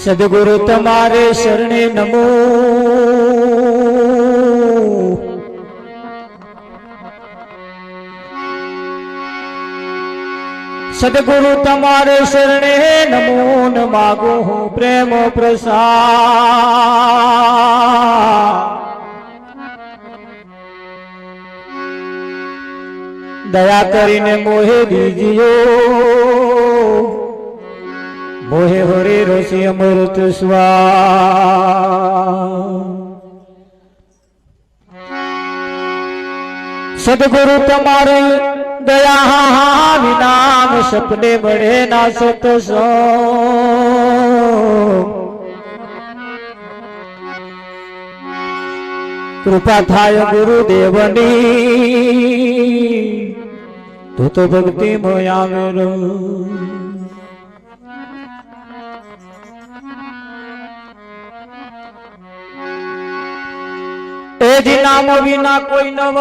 સદગુરુ તમારે શરણે નમો, સદગુરુ તમારે શરણે નમો ન માગો હું પ્રેમ પ્રસાદ, દયા કરીને મોહે દીજીઓ, મોહે હરે રસી અમૃત સ્વા। સદગુરુ તમારે દયા વિનામ સપને મળે ના સતસંગ, કૃપા થાય ગુરુદેવની તો ભક્તિ આવે। એ નામ વિના કોઈ નવ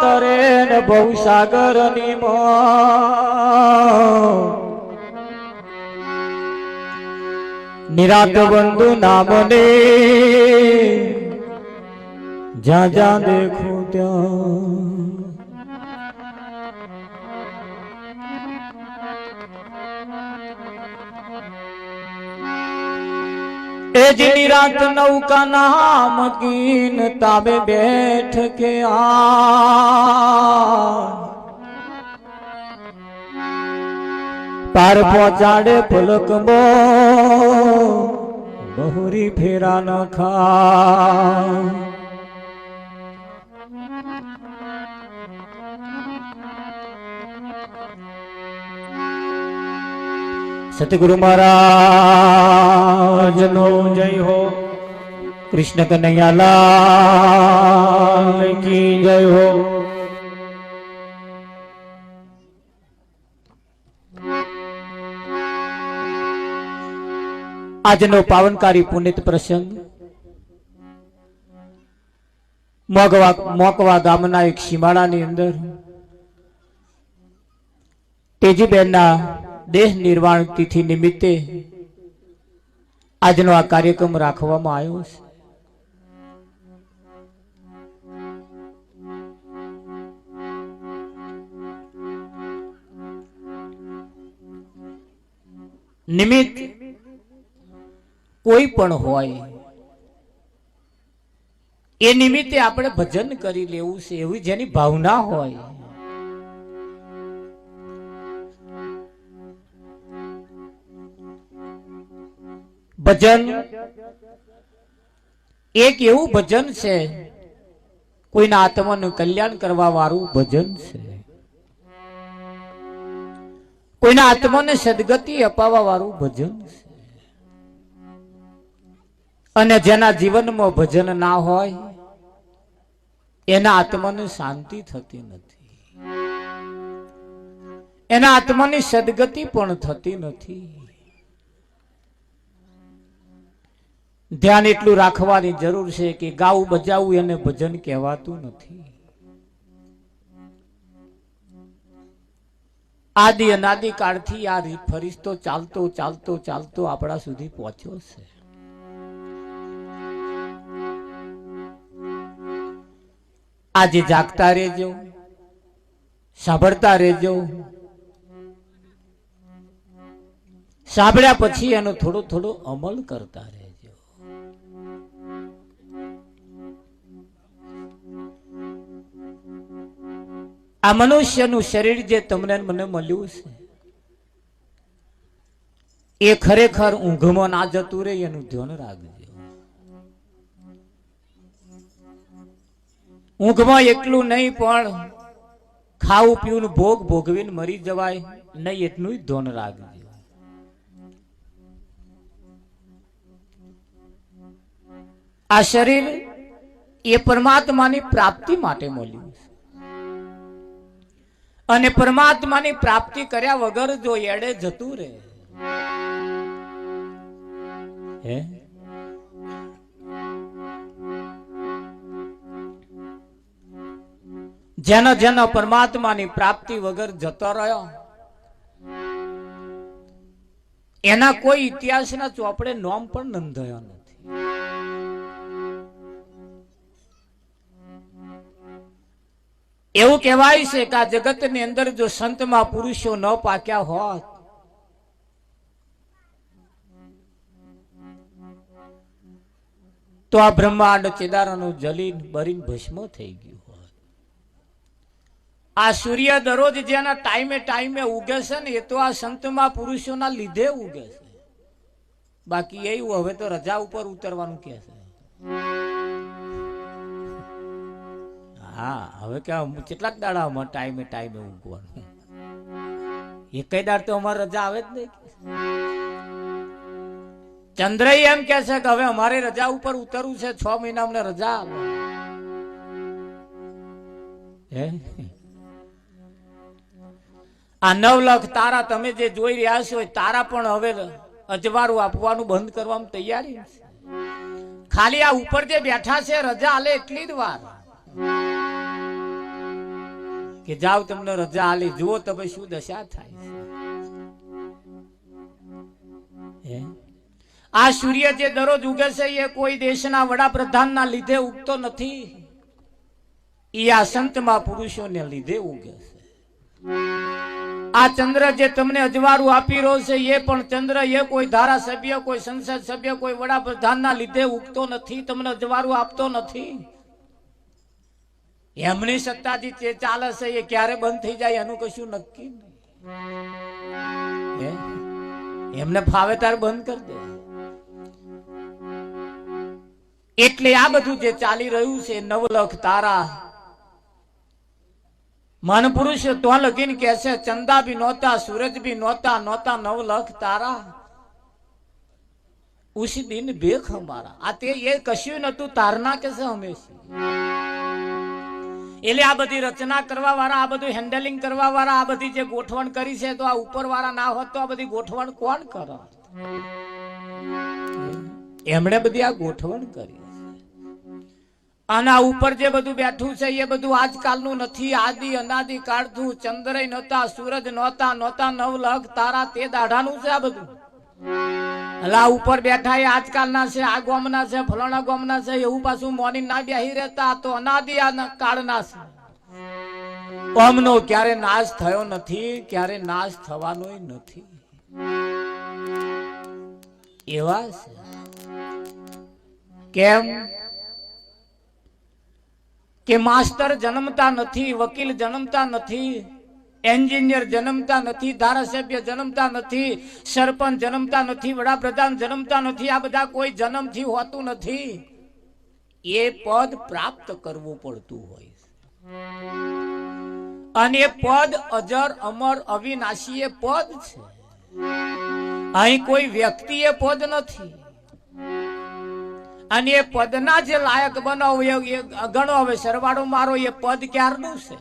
તરે ને બહુ સાગર ની નિરાત બંધુ નામને જ્યાં જ્યાં દેખું ત્યાં, એ જીની રાત નૌકા નામ કીન તાબે બેઠ કે પાર પહોંચાડે પલક મો બહુરી ફેરા ન ખા। સતગુરુ મહારાજ નો જય હો, કૃષ્ણ કનૈયા લાલ કી જય હો। આજનો પાવનકારી પુનિત પ્રસંગ મોકવા ગામના એક સીમાડાની અંદર તેજીબેનના દેહ નિર્વાણ તિથિ નિમિત્તે આજનો આ કાર્યક્રમ રાખવામાં આવ્યો છે। નિમિત્ત કોઈ પણ હોય એ નિમિત્તે આપણે ભજન કરી લેવું છે, એવી જેની ભાવના હોય। ભજન એક એવું ભજન છે, કોઈના આત્માનું કલ્યાણ કરવા વાળું ભજન છે, કોઈના આત્માને સદગતિ અપાવવા વાળું ભજન છે। અને જેના જીવનમાં ભજન ના હોય એના આત્માને શાંતિ થતી નથી, એના આત્માની સદગતિ પણ થતી નથી। ધ્યાન એટલું રાખવાની જરૂર છે કે ગાવું બજાવવું એને ભજન કહેવાતું નથી। આદિ અનાદિ કાળથી આ ફરિશ્તો ચાલતો ચાલતો ચાલતો આપણા સુધી પહોંચ્યો છે। આજે જાગતા રહેજો, સાંભળતા રહેજો, સાંભળ્યા પછી એનો થોડો થોડો અમલ કરતા રહેજો। આ મનુષ્યનું શરીર જે તમને મને મળ્યું છે એ ખરેખર ઊંઘમાં ના જતું રહે એનું ધ્યાન રાખજો। ઊંઘમાં એકલું નહીં પણ ખાવું પીવું ભોગ ભોગવીને મરી જવાય નહીં એટલું ધ્યાન રાખજો। આ શરીર એ પરમાત્માની પ્રાપ્તિ માટે મળ્યું છે, અને પરમાત્માની પ્રાપ્તિ કર્યા વગર જો એડે જતું રહે હે જેનો જેનો પરમાત્માની પ્રાપ્તિ વગર જતો રહ્યો એના કોઈ ઇતિહાસના ચોપડે નામ પણ નોંધાયા નથી. એવું કહેવાય છે કે આ જગતની અંદર જો સંતમાં પુરુષો ન પાક્યા હોત તો આ બ્રહ્માંડ ચેદારાનું જલીન બરીન ભસ્મ થઈ ગયું હોત. આ સૂર્ય દરરોજ જેના ટાઈમે ટાઈમે ઉગે છે ને એ તો આ સંતમાં પુરુષોના લીધે ઉગે છે. બાકી એવું હવે તો રજા ઉપર ઉતરવાનું કે છે. હા, હવે કે કેટલાક દાડામાં ટાઈમે ટાઈમે ઊંઘવાનું. એક દાડ તો અમારે રજા આવે જ નહીં. ચંદ્ર એમ કે છે કે હવે અમારે રજા ઉપર ઉતરવું છે, 6 મહિના અમને રજા આપો. આ 9 લાખ તારા તમે જે જોઈ રહ્યા છો તારા પણ હવે અજવાળું આપવાનું બંધ કરવામાં તૈયારી છે. ખાલી આ ઉપર જે બેઠા છે રજા આલે એટલી જ વાર કે જાવ તમને રજા આલી, જુઓ તમે શું દશા થાય છે. આ સૂર્ય જે દરરોજ ઉગે છે એ કોઈ દેશના વડાપ્રધાનના લીધે ઉગતો નથી, એ આ સંતમાં પુરુષોને લીધે ઉગે છે. આ ચંદ્ર જે તમને અજવાળું આપી રહ્યો છે એ પણ ચંદ્ર એ કોઈ ધારાસભ્ય, કોઈ સંસદ સભ્ય, કોઈ વડાપ્રધાનના લીધે ઉગતો નથી, તમને અજવાળું આપતો નથી. એમની સત્તાજી જે ચાલે છે એ ક્યારે બંધ થઈ જાય એનું કશું નક્કી નહીં. એમને ફાવે ત્યારે બંધ કરી દે. એટલે આ બધું જે ચાલી રહ્યું છે 9 લાખ તારા મન પુરુષ તો લગીન કે છે ચંદા ભી નહોતા, सूरज भी नौता, 9 लाख तारा उसी दिन बेख हमारा. આ તે એ કશું નતું તારના કે છે હંમેશા. એટલે આ બધી રચના કરવા વાળા, આ બધું હેન્ડલિંગ કરવા વાળા, આ બધી જે ગોઠવણ કરી છે તો આ ઉપર વાળા ના હોત તો આ બધી ગોઠવણ કોણ કરે? એમણે બધી આ ગોઠવણ કરી. અને આ ઉપર જે બધું બેઠું છે એ બધું આજકાલનું નથી, આદિ અનાદિ કાળનું. ચંદ્ર નહોતા, સૂરજ નહોતા, 9 લાખ તારા તે દાઢાનું છે આ બધું. એટલે આ ઉપર બેઠા એ આજકાલના છે, આ ગોમના છે, ફલાણા ગોમના છે, એવું પાછું મોની ના બેહી રહેતા. તો અનાદિ કાળના છે. ઓમનો ક્યારે નાશ થયો નથી, ક્યારે નાશ થવાનો નથી. એવા છે. કેમ કે માસ્ટર જન્મતા નથી, વકીલ જન્મતા નથી, એન્જિનિયર જન્મતા નથી, ધારાસભ્ય જન્મતા નથી, સરપંચ જન્મતા નથી, વડાપ્રધાન જન્મતા નથી. આ બધા કોઈ જન્મથી હોતું નથી. એ પદ પ્રાપ્ત કરવું પડતું હોય. અને એ પદ અજર અમર અવિનાશી એ પદ છે. અહીં કોઈ વ્યક્તિ એ પદ નથી. અને એ પદના જે લાયક બનાવો એ ગણો. હવે સરવાળો મારો એ પદ ક્યારનું છે?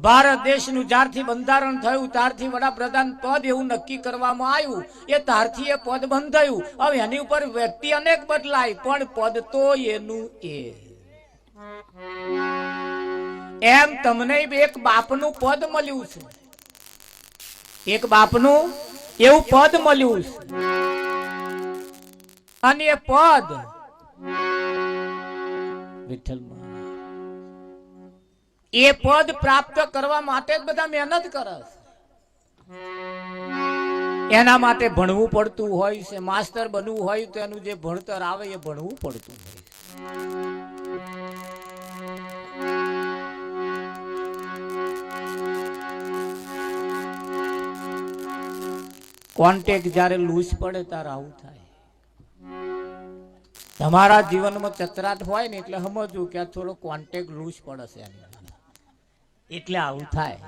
ભારત દેશનું જ્યારથી બંધારણ થયું ત્યારથી વડાપ્રધાન પદ એવું નક્કી કરવામાં આવ્યું, એ ત્યારથી એ પદ બંધાયું. હવે એની ઉપર વ્યક્તિ અનેક બદલાય પણ પદ તો એનું એ. એમ તમને એક બાપનું પદ મળ્યું છે, એક બાપનું એવું પદ મળ્યું છે. અને એ પદ વિઠ્ઠલ એ પદ પ્રાપ્ત કરવા માટે જ બધા મહેનત કરે છે. એના માટે ભણવું પડતું હોય છે. માસ્ટર બનવું હોય તો એનું જે ભણતર આવે એ ભણવું પડતું હોય. કોન્ટેક્ટ જ્યારે લૂઝ પડે ત્યારે આવું થાય. તમારા જીવનમાં ચતરાટ હોય ને એટલે સમજવું કે આ થોડો કોન્ટેક્ટ લૂઝ પડે છે એટલે આવું થાય.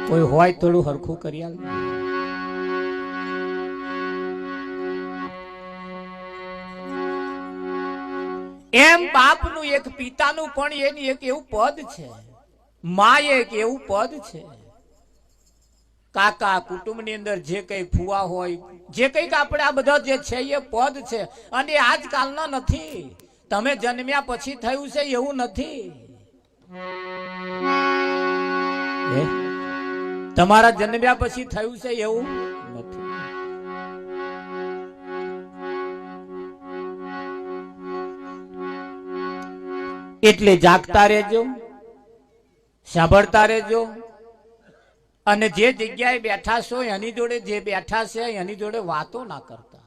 કોઈ હોય થોડું હરખું કરી આલ. એમ બાપનું એક પિતાનું પણ એની એક એવું પદ છે, માં એક એવું પદ છે. કાકા કુટુંબની અંદર જે કઈ ફુવા હોય, જે કઈક આપણે આ બધા જે છે એ પદ છે. અને આજકાલના નથી. તમે જન્મ્યા પછી થયું છે એવું નથી. તમારા જન્મ્યા પછી થયું છે એવું નથી. એટલે જાગતા રહેજો, સાંભળતા રહેજો, અને જે જગ્યાએ બેઠા છો એની જોડે જે બેઠા છે એની જોડે વાતો ના કરતા.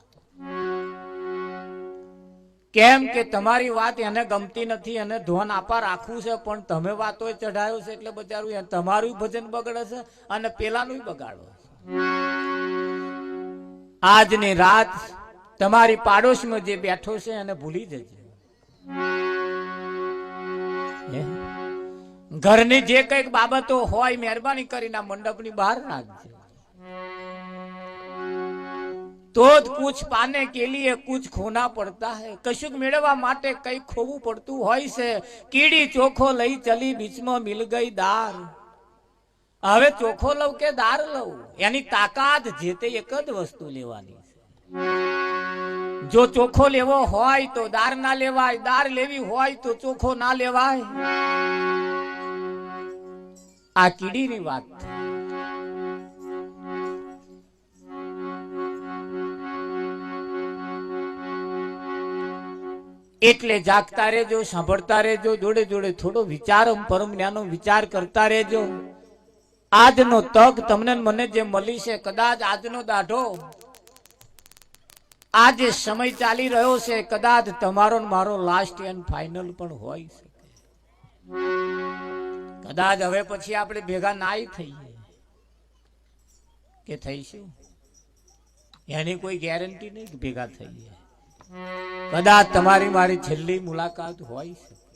કેમ કે તમારી વાત એને ગમતી નથી, એને ધોન આપા રાખવું છે, પણ તમે વાતો ચઢાયો છે એટલે બચારું તમારું ભજન બગડે છે અને પેલાનું બગાડો છે. આજની રાત તમારી પાડોશમાં જે બેઠો છે એને ભૂલી જજો. ઘરની જે કઈક બાબતો હોય મહેરબાની કરીને મંડપની બહાર રાખજો. तो कुछ पाने के लिए कुछ खोना पड़ता है. कशुक मेळवा माटे कई खोवू पड़तू होय से. कीड़ी चोखो लई चली बीच में मिल गई दार. હવે ચોખો લઉં કે દાર લઉં એની તાકાત જે તે એક જ વસ્તુ લેવાની છે. જો ચોખો લેવો હોય તો દાર ના લેવાય, દાર લેવી હોય તો ચોખો ના લેવાય. આ કીડીની વાત છે. એટલે જાગતા રહેજો, સાંભળતા રહેજો, જોડે જોડે થોડો વિચાર પરમ જ્ઞાનો વિચાર કરતા રહેજો. આજનો તક તમને મને જે મળી છે, કદાચ આજનો દાઢો આ જે સમય ચાલી રહ્યો છે કદાચ તમારો મારો લાસ્ટ એન્ડ ફાઇનલ પણ હોય શકે. કદાચ હવે પછી આપણે ભેગા નાય થઈએ કે થઈશું એની કોઈ ગેરંટી નહીં ભેગા થઈએ. કદાચ તમારી મારી છેલ્લી મુલાકાત હોય શકે.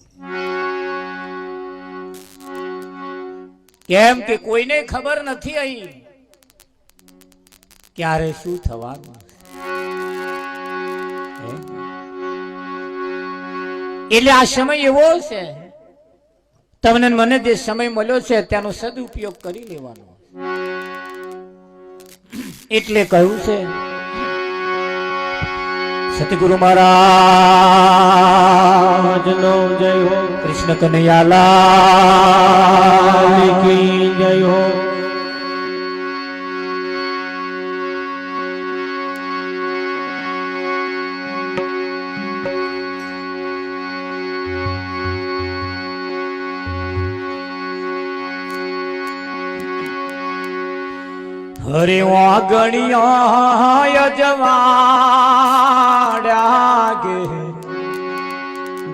કેમ કે કોઈને ખબર નથી અહીં ક્યારે શું થવાનું. એટલે આ સમય એવો છે, તમને મને જે સમય મળ્યો છે તેનો સદુપયોગ કરી લેવાનો. એટલે કહ્યું છે સતગુરુ મહારાજ નો જય હો. કૃષ્ણ કનૈયાલાલ કી જય હો. હરે વાગણિયા જવાડ્યા ગે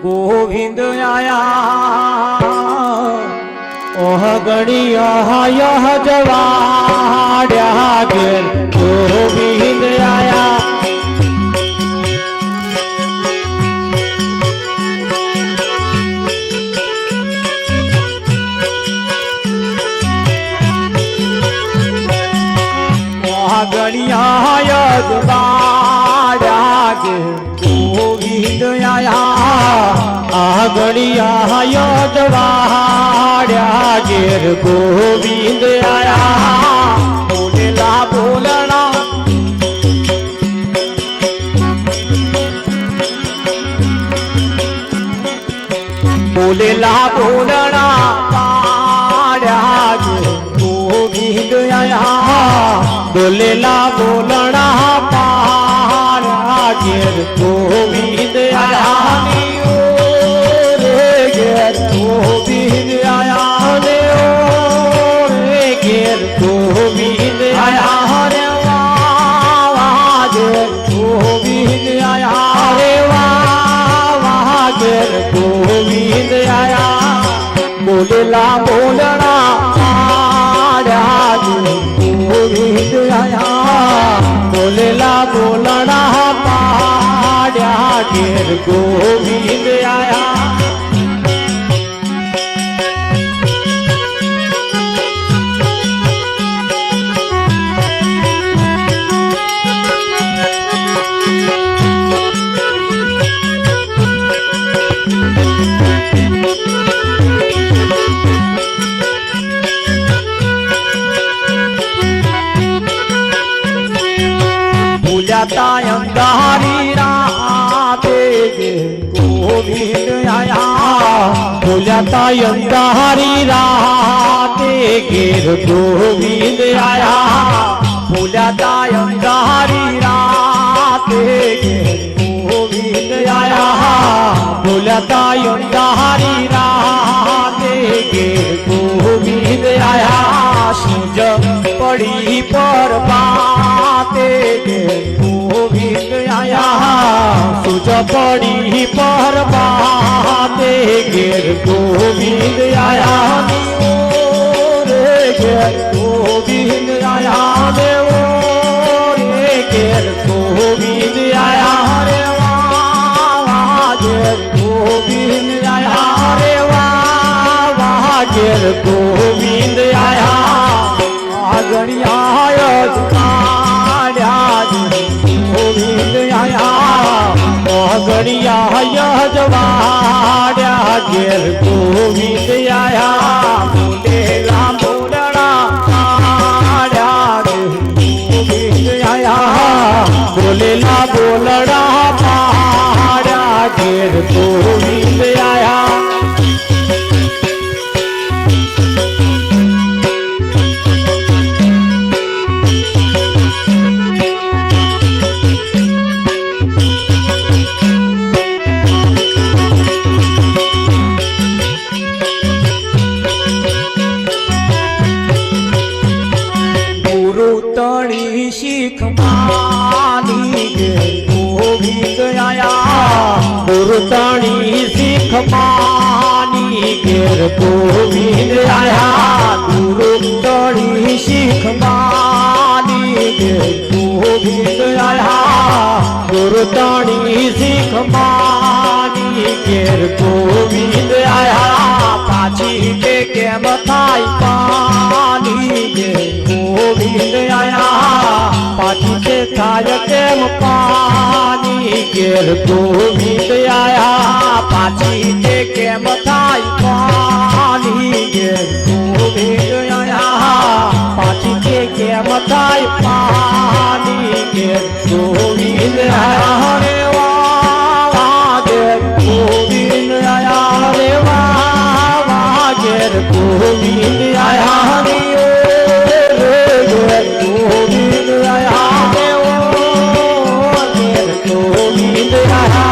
ગોવિંદ આયા. ઓહ ગણિયા જવાડ્યા ગે ગોવિંદ આયા. ગણિયા જવાડ્યા ગે ગોવિંદ આયા. આ ગણિયા જવાડ્યા ગે ગોવિંદ આયા. બોલેલા બોલણા બોલેલા બોલણા પાડ્યા ગે ગોવિંદ આયા. બોલેલા બોલણા પાડ્યા ઘેર ગોવિંદ આયા. રે ઘેર ગોવિંદ આયા. રે ઘેર ગોવિંદ આયા. રે વાહ ઘેર ગોવિંદ આયા. રે વાહ ઘેર ગોવિંદ આયા. બોલેલા બોલણા પાડ્યા ગોવિંદ આયા. બોલેલા બોલણા પાડ્યા ઘેર ગોવિંદ આયા. અંધારી રાતે બોલ્યા અંધારી રાતે ઘેર ગોવિંદ આયા બોલ્યા અંધારી રાતે ઘેર ગોવિંદ આયા બોલ્યા અંધારી રાતે ઘેર ગોવિંદ આયા સૂજ પડી પર બાતે ઘેર ગોવિંદ આયા સૂજ પડી પર બાતે ઘેર ગોવિંદ આયા રે ઘેર ગોવિંદ આયા દેવો રે ઘેર ગોવિંદ આયા રે વાહ ઘેર ગોવિંદ આયા રે વાહ ઘેર ગોવિંદ આયા આગણિયા ગોવિંદ આયા આગણિયા જવાડ્યા ઘેર ગોવિંદ આયા બોલેલા બોલડા પાડ્યા ગોવિંદ આયા બોલેલા બોલડા પાડ્યા ઘેર ગોવિંદ આયા શીખ માની ઘેર ગોવિંદ આયા ગુરુતાણી શીખ માની ઘેર ગોવિંદ આયા ગુરુતાણી શીખ માની ઘેર ગોવિંદ આયા ગુરુતાણી શીખ માની ઘેર ગોવિંદ આયા પાછી કે કેમ થાય પાની ઘેર ગોવિંદ આયા પાછી કે થાય કેમ પાની ઘેર ગોવિંદ આયા પાછી કે કેમ થાય પાની ઘેર ગોવિંદ આયા પાછી કે કેમ થાય પાની ઘેર ગોવિંદ આયા રે વાહ ઘેર ગોવિંદ આયા રે વાહ ઘેર ગોવિંદ આયા રે ગોવિંદ આયા દેવો ઘેર ગોવિંદ આયા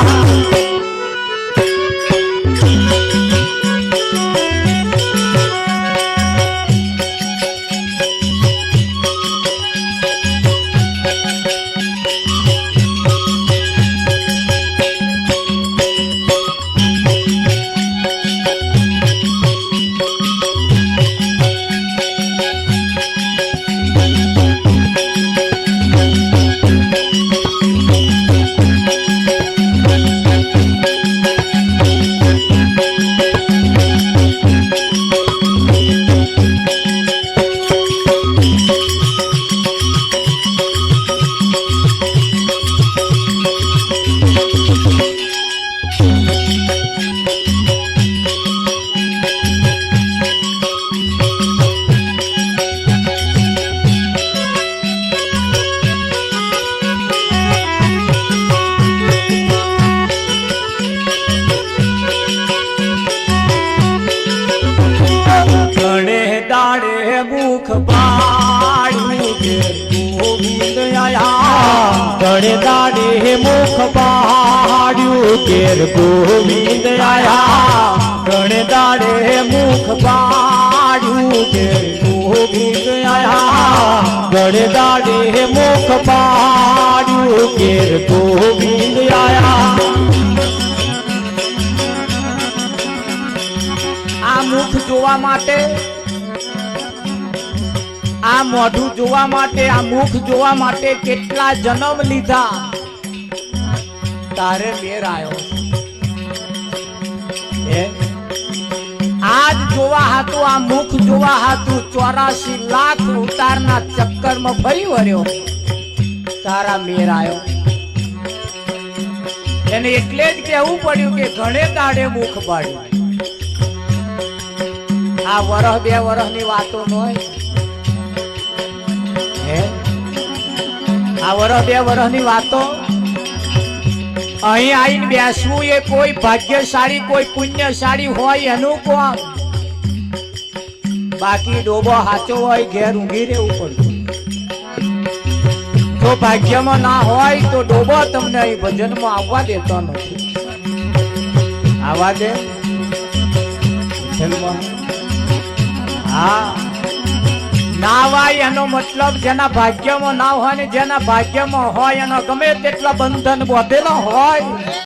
મુખ પાડ્યું ઘેર ગોવિંદ આયા ગણે દાડે મુખ પાડ્યું ઘેર ગોવિંદ આયા ગણે દાડે મુખ પાડ્યું ઘેર ગોવિંદ આયા ગણે દાડે મુખ પાડ્યું ઘેર ગોવિંદ આયા આ મુખ જોવા માટે આ મોઢું જોવા માટે આ મુખ જોવા માટે કેટલા જન્મ લીધા તારે મેર આવ્યો આજ જોવા હાતું આ મુખ જોવા હાતું 84 લાખ ઉતારના ચક્કરમાં ફરી વળ્યો તારા મેર આવ્યો એને એટલે જ કહેવું પડ્યું કે ઘણે દાડે મુખ પાડ્યું આ વરહ બે વરહની વાતો ન હોય આ વરહ બે વરહની વાતો અહીં આવીને બેસવું એ કોઈ ભાગ્યશાળી કોઈ પુણ્યશાળી હોય એનું કોમ. બાકી ડોબો સાચો હોય ઘેર ઊંઘી રહેવું પડતું. જો ભાગ્યમાં ના હોય તો ડોબો તમને અહીં ભજનમાં આવવા દેતો નથી. આવવા દે ભજનમાં? હા, ના વાય એનો મતલબ જેના ભાગ્યમાં ના હોય ને જેના ભાગ્યમાં હોય એનો ગમે તેટલા બંધન બોધેલો હોય